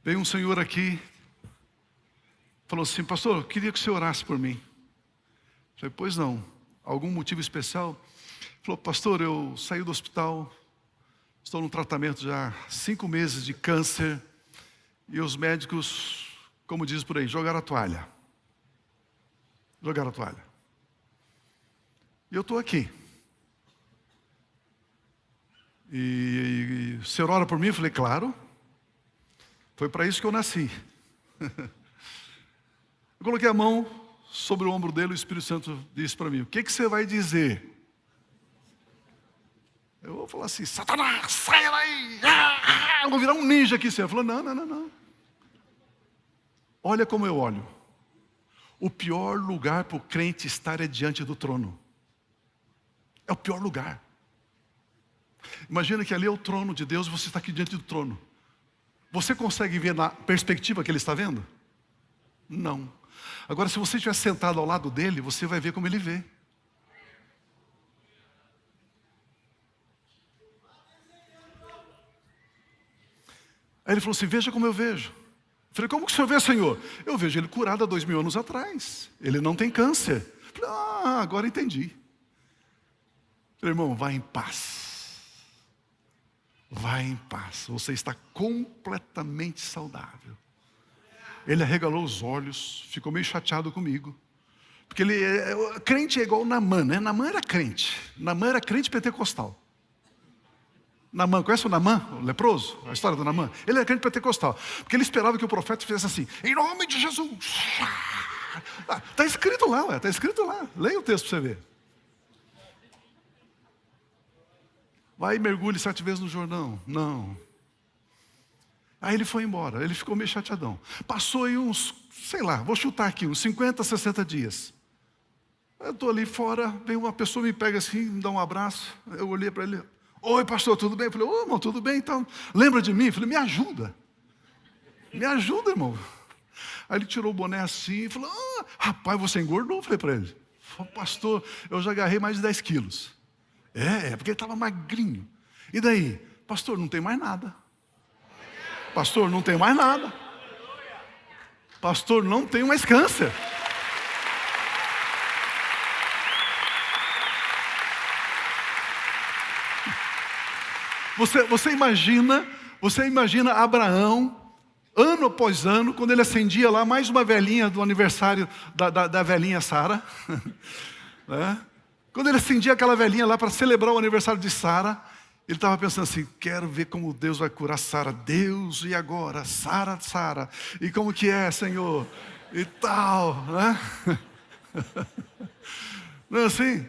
Veio um senhor aqui, falou assim: pastor, eu queria que você orasse por mim. Eu falei: pois não, algum motivo especial? Ele falou: pastor, eu saí do hospital, estou no tratamento já há 5 meses de câncer, e os médicos, como diz por aí, jogaram a toalha. Jogaram a toalha. E eu estou aqui. E o senhor ora por mim? Eu falei: claro. Foi para isso que eu nasci. Eu coloquei a mão sobre o ombro dele, o Espírito Santo disse para mim: o que você vai dizer? Eu vou falar assim: Satanás, saia daí! Eu vou virar um ninja aqui. Ele falou: não. Olha como eu olho. O pior lugar para o crente estar é diante do trono. É o pior lugar. Imagina que ali é o trono de Deus e você está aqui diante do trono. Você consegue ver na perspectiva que ele está vendo? Não. Agora, se você estiver sentado ao lado dele, você vai ver como ele vê. Aí ele falou assim: veja como eu vejo. Eu falei: como que o senhor vê, Senhor? Eu vejo ele curado há 2000 anos atrás. Ele não tem câncer. Eu falei: agora entendi. Eu falei: irmão, vá em paz. Vai em paz, você está completamente saudável. Ele arregalou os olhos, ficou meio chateado comigo. Porque crente é igual Naamã, né? Naamã era crente. Naamã era crente pentecostal. Naamã, conhece o Naamã, o leproso? A história do Naamã? Ele era crente pentecostal. Porque ele esperava que o profeta fizesse assim: em nome de Jesus. Está escrito lá, está escrito lá. Leia o texto para você ver. Vai e mergulhe 7 vezes no Jordão. Não. Aí ele foi embora, ele ficou meio chateadão. Passou aí uns, sei lá, vou chutar aqui, uns 50, 60 dias. Eu estou ali fora, vem uma pessoa, me pega assim, me dá um abraço. Eu olhei para ele: oi pastor, tudo bem? Eu falei: ô irmão, tudo bem então? Lembra de mim? Eu falei: me ajuda. Me ajuda, irmão. Aí ele tirou o boné assim e falou: rapaz, você engordou? Eu falei para ele: pastor, eu já agarrei mais de 10 quilos. Porque ele estava magrinho. E daí? Pastor, não tem mais nada. Pastor, não tem mais nada. Pastor, não tem mais câncer. Você imagina Abraão, ano após ano, quando ele acendia lá mais uma velhinha do aniversário da velhinha Sara. Né? Quando ele acendia aquela velhinha lá para celebrar o aniversário de Sara, ele estava pensando assim: quero ver como Deus vai curar Sara. Deus, e agora? Sara. E como que é, Senhor? E tal, né? Não é assim?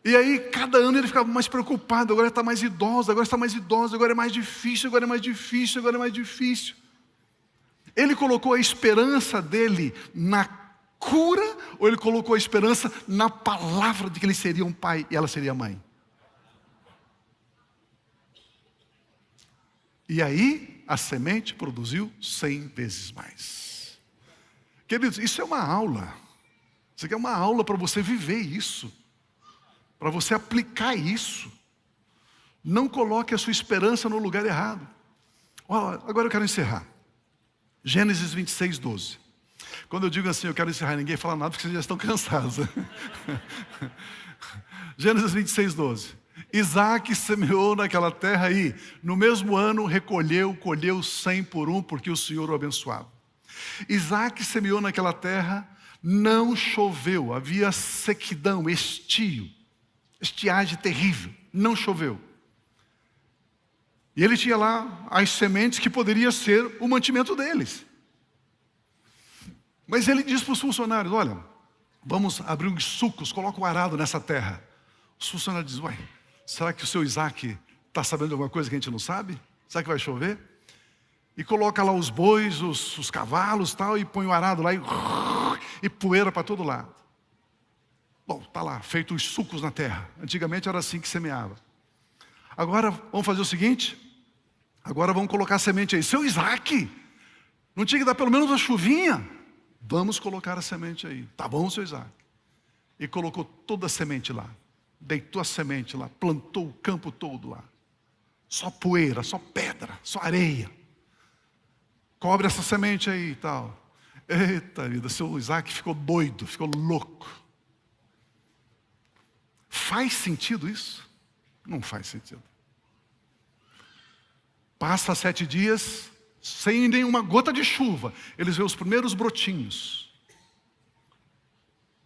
E aí, cada ano ele ficava mais preocupado. Agora está mais idoso, agora está mais idoso, agora é mais difícil, agora é mais difícil, agora é mais difícil. Ele colocou a esperança dele na cura, ou ele colocou a esperança na palavra de que ele seria um pai e ela seria mãe? E aí a semente produziu 100 vezes mais. Queridos, isso é uma aula. Isso aqui é uma aula para você viver isso, para você aplicar isso. Não coloque a sua esperança no lugar errado. Agora eu quero encerrar. Gênesis 26, 12. Quando eu digo assim, eu quero encerrar, ninguém fala nada porque vocês já estão cansados. Gênesis 26, 12. Isaac semeou naquela terra e no mesmo ano colheu 100 por 1, porque o Senhor o abençoava. Isaac semeou naquela terra, não choveu, havia sequidão, estio, estiagem terrível, não choveu. E ele tinha lá as sementes que poderia ser o mantimento deles. Mas ele disse para os funcionários: olha, vamos abrir uns sucos, coloca o arado nessa terra. Os funcionários dizem: será que o seu Isaac está sabendo de alguma coisa que a gente não sabe? Será que vai chover? e coloca lá os bois, os cavalos tal, e põe o arado lá e poeira para todo lado. Bom, está lá, feito os sulcos na terra. Antigamente era assim que semeava. Agora vamos fazer o seguinte, agora vamos colocar a semente aí. Seu Isaac, não tinha que dar pelo menos uma chuvinha? Vamos colocar a semente aí. Tá bom, seu Isaac. E colocou toda a semente lá. Deitou a semente lá, plantou o campo todo lá. Só poeira, só pedra, só areia. Cobre essa semente aí e tal. Eita vida, seu Isaac ficou doido, ficou louco. Faz sentido isso? Não faz sentido. Passa 7 dias, sem nenhuma gota de chuva. Eles veem os primeiros brotinhos.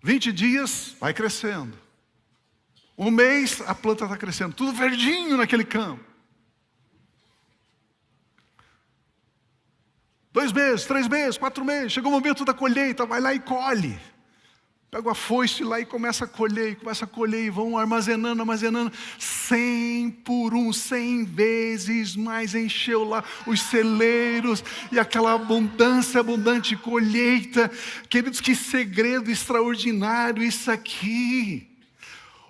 20 dias, vai crescendo. 1 mês, a planta está crescendo. Tudo verdinho naquele campo. 2 meses, 3 meses, 4 meses. Chegou o momento da colheita, vai lá e colhe. Pega a foice lá e começa a colher, e vão armazenando, 100 por 1, 100 vezes mais, encheu lá os celeiros, e aquela abundante colheita. Queridos, que segredo extraordinário isso aqui.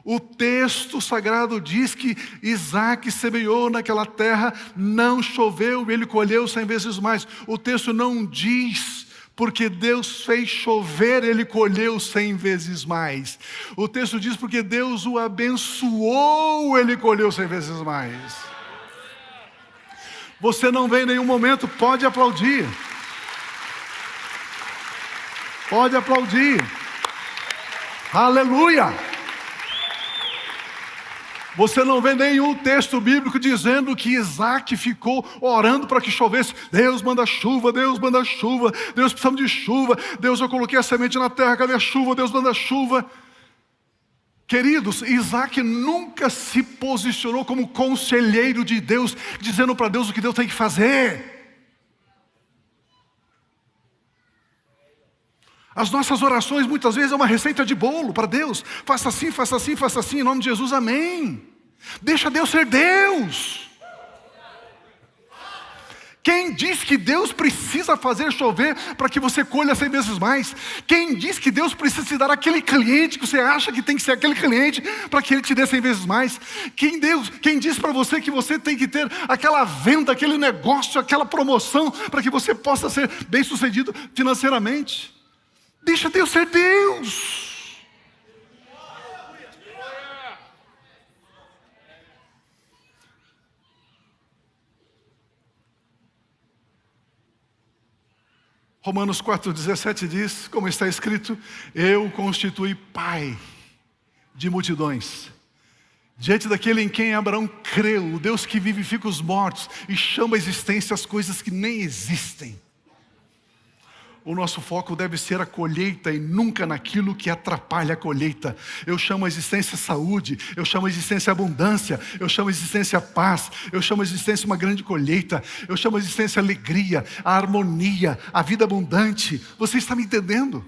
O texto sagrado diz que Isaac semeou naquela terra, não choveu, ele colheu 100 vezes mais. O texto não diz, porque Deus fez chover, ele colheu 100 vezes mais. O texto diz, porque Deus o abençoou, ele colheu 100 vezes mais. Você não vê em nenhum momento, pode aplaudir. Pode aplaudir. Aleluia! Você não vê nenhum texto bíblico dizendo que Isaac ficou orando para que chovesse. Deus manda chuva, Deus manda chuva, Deus precisamos de chuva, Deus, eu coloquei a semente na terra, cadê a chuva? Deus manda chuva. Queridos, Isaac nunca se posicionou como conselheiro de Deus, dizendo para Deus o que Deus tem que fazer. As nossas orações muitas vezes é uma receita de bolo para Deus. Faça assim, faça assim, faça assim, em nome de Jesus, amém. Deixa Deus ser Deus. Quem diz que Deus precisa fazer chover para que você colha 100 vezes mais? Quem diz que Deus precisa te dar aquele cliente que você acha que tem que ser aquele cliente para que Ele te dê 100 vezes mais? Quem diz para você que você tem que ter aquela venda, aquele negócio, aquela promoção para que você possa ser bem sucedido financeiramente? Deixa Deus ser Deus. Romanos 4,17 diz, como está escrito, eu constituí pai de multidões, diante daquele em quem Abraão creu, o Deus que vivifica os mortos e chama à existência as coisas que nem existem. O nosso foco deve ser a colheita e nunca naquilo que atrapalha a colheita. Eu chamo a existência saúde, eu chamo a existência abundância, eu chamo a existência paz, eu chamo a existência uma grande colheita, eu chamo a existência alegria, a harmonia, a vida abundante. Você está me entendendo?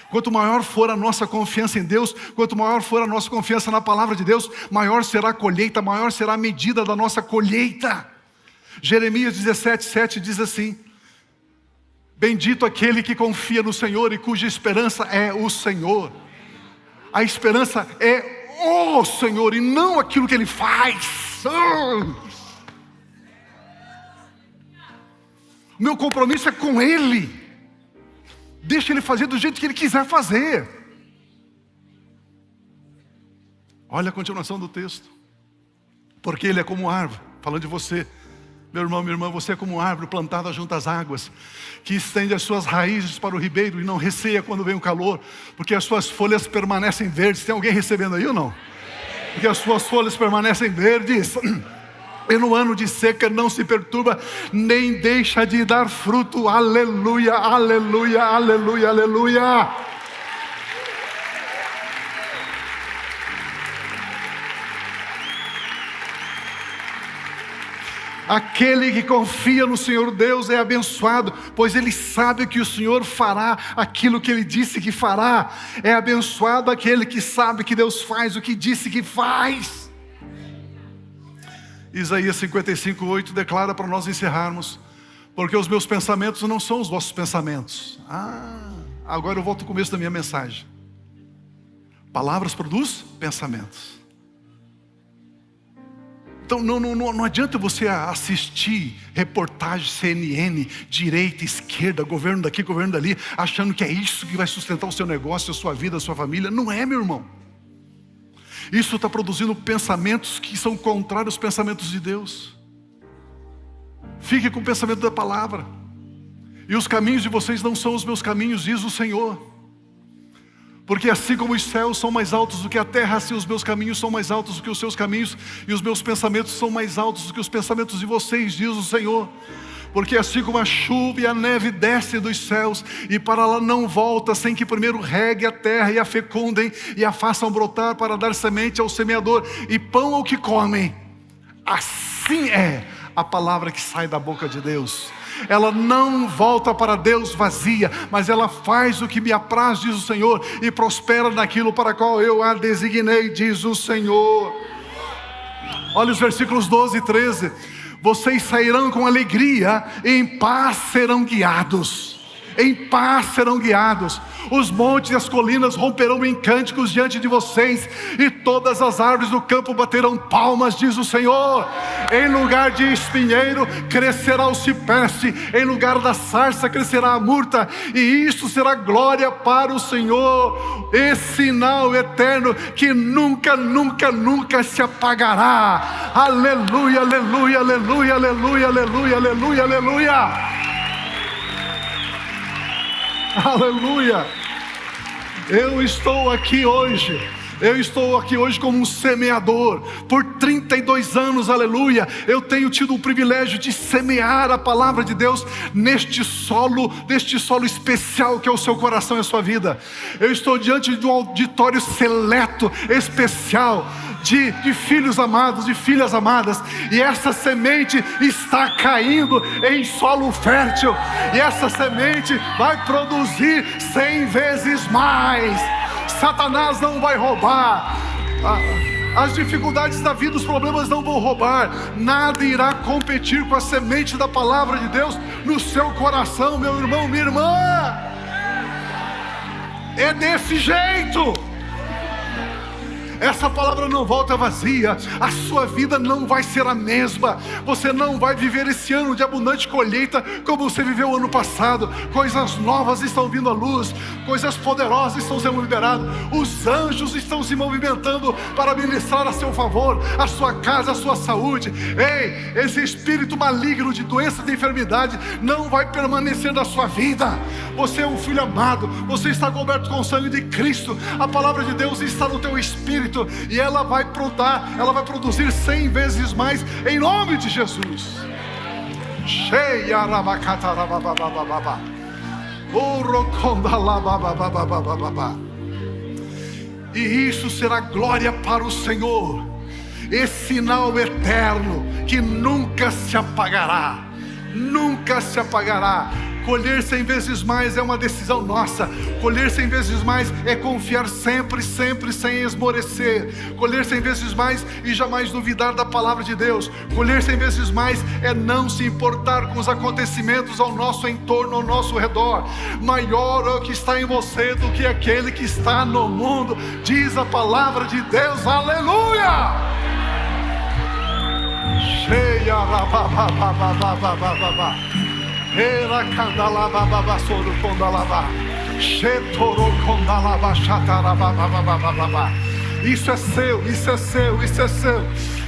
Quanto maior for a nossa confiança em Deus, quanto maior for a nossa confiança na palavra de Deus, maior será a colheita, maior será a medida da nossa colheita. Jeremias 17:7 diz assim: bendito aquele que confia no Senhor e cuja esperança é o Senhor. A esperança é o Senhor e não aquilo que Ele faz. O meu compromisso é com Ele. Deixa Ele fazer do jeito que Ele quiser fazer. Olha a continuação do texto. Porque Ele é como árvore, falando de você. Meu irmão, minha irmã, você é como árvore plantada junto às águas, que estende as suas raízes para o ribeiro e não receia quando vem o calor, porque as suas folhas permanecem verdes. Tem alguém recebendo aí ou não? Porque as suas folhas permanecem verdes, e no ano de seca não se perturba, nem deixa de dar fruto. Aleluia, aleluia, aleluia, aleluia. Aquele que confia no Senhor Deus é abençoado, pois ele sabe que o Senhor fará aquilo que Ele disse que fará. É abençoado aquele que sabe que Deus faz o que disse que faz. Isaías 55:8 declara para nós encerrarmos: porque os meus pensamentos não são os vossos pensamentos. Agora eu volto ao começo da minha mensagem. Palavras produzem pensamentos. Então não adianta você assistir reportagem CNN, direita, esquerda, governo daqui, governo dali, achando que é isso que vai sustentar o seu negócio, a sua vida, a sua família. Não é, meu irmão. Isso está produzindo pensamentos que são contrários aos pensamentos de Deus. Fique com o pensamento da palavra. E os caminhos de vocês não são os meus caminhos, diz o Senhor. Porque assim como os céus são mais altos do que a terra, assim os meus caminhos são mais altos do que os seus caminhos, e os meus pensamentos são mais altos do que os pensamentos de vocês, diz o Senhor. Porque assim como a chuva e a neve descem dos céus, e para lá não volta, sem que primeiro regue a terra e a fecundem, e a façam brotar para dar semente ao semeador, e pão ao que comem, assim é a palavra que sai da boca de Deus. Ela não volta para Deus vazia, mas ela faz o que me apraz, diz o Senhor, e prospera naquilo para qual eu a designei, diz o Senhor. Olha os versículos 12 e 13. Vocês sairão com alegria, e em paz serão guiados. Em paz serão guiados. Os montes e as colinas romperão em cânticos diante de vocês, e todas as árvores do campo baterão palmas, diz o Senhor. Em lugar de espinheiro crescerá o cipreste, em lugar da sarça crescerá a murta, e isso será glória para o Senhor, esse sinal eterno que nunca, nunca, nunca se apagará. Aleluia, aleluia, aleluia, aleluia, aleluia, aleluia, aleluia. Aleluia. Eu estou aqui hoje como um semeador. Por 32 anos, aleluia, eu tenho tido o privilégio de semear a palavra de Deus neste solo especial que é o seu coração e a sua vida. Eu estou diante de um auditório seleto, especial, de filhos amados, de filhas amadas, e essa semente está caindo em solo fértil, e essa semente vai produzir 100 vezes mais. Satanás não vai roubar, as dificuldades da vida, os problemas não vão roubar, nada irá competir com a semente da palavra de Deus no seu coração, meu irmão, minha irmã. É desse jeito. Essa palavra não volta vazia. A sua vida não vai ser a mesma. Você não vai viver esse ano de abundante colheita como você viveu o ano passado. Coisas novas estão vindo à luz, coisas poderosas estão sendo liberadas. Os anjos estão se movimentando para ministrar a seu favor, a sua casa, a sua saúde. Ei, esse espírito maligno de doença, de enfermidade não vai permanecer na sua vida. Você é um filho amado, você está coberto com o sangue de Cristo. A palavra de Deus está no teu espírito, e ela vai produzir 100 vezes mais em nome de Jesus. E isso será glória para o Senhor, esse sinal eterno que nunca se apagará. Nunca se apagará. Colher 100 vezes mais é uma decisão nossa. Colher 100 vezes mais é confiar sempre, sempre, sem esmorecer. Colher 100 vezes mais e jamais duvidar da palavra de Deus. Colher 100 vezes mais é não se importar com os acontecimentos ao nosso entorno, ao nosso redor. Maior é o que está em você do que aquele que está no mundo, diz a palavra de Deus. Aleluia! Cheia era candalaba baba soro condalaba, chetoro condalaba chatarababa. Isso é seu, isso é seu, isso é seu.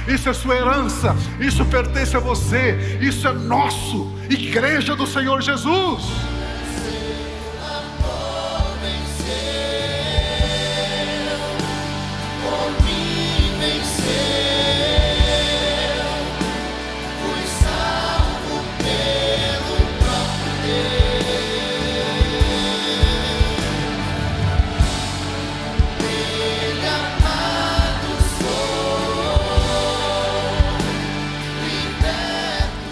Isso é sua herança, isso pertence a você, isso é nosso, igreja do Senhor Jesus.